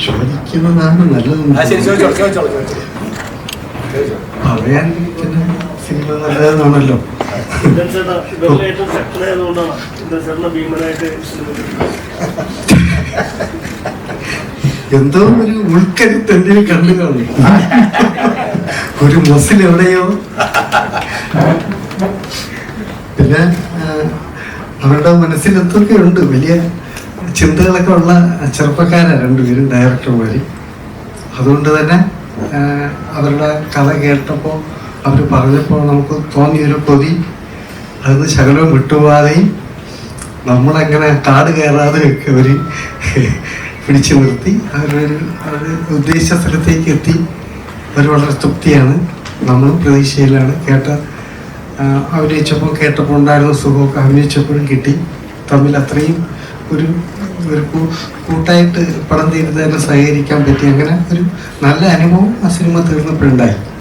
ചോദിക്കുന്നതാണ് നല്ലത്. പറയാൻ പിന്നെ സിനിമ നല്ലതെന്നാണല്ലോ. എന്തോ ഒരു ഉൾക്കരുത്ത് എന്തിനു കണ്ടു കാണും. ഒരു മസിൽ എവിടെയോ. പിന്നെ അവരുടെ മനസ്സിൽ എന്തൊക്കെ ഉണ്ട്, വലിയ ചിന്തകളൊക്കെ ഉള്ള ചെറുപ്പക്കാരാണ് രണ്ടുപേരും ഡയറക്ടർമാര്. അതുകൊണ്ട് തന്നെ അവരുടെ കഥ കേട്ടപ്പോൾ അവർ പറഞ്ഞപ്പോൾ നമുക്ക് തോന്നിയൊരു കൊതി അത് ശകലവും വിട്ടുപോകാതെയും നമ്മളങ്ങനെ കാട് കയറാതെ ഒക്കെ അവർ പിടിച്ചു നിർത്തി അവരൊരു ഉദ്ദേശിച്ച സ്ഥലത്തേക്ക് എത്തി. അവർ വളരെ തൃപ്തിയാണ്, നമ്മളും പ്രതീക്ഷയിലാണ്. അഭിനയിച്ചപ്പോൾ കേട്ടപ്പോൾ ഉണ്ടായിരുന്ന സുഖമൊക്കെ അഭിനയിച്ചപ്പോഴും കിട്ടി. തമ്മിൽ അത്രയും ഒരു കൂട്ടായിട്ട് പടം തീരുന്നതിന് സഹകരിക്കാൻ പറ്റി. അങ്ങനെ ഒരു നല്ല അനുഭവം ആ സിനിമ തീർന്നപ്പോഴുണ്ടായി.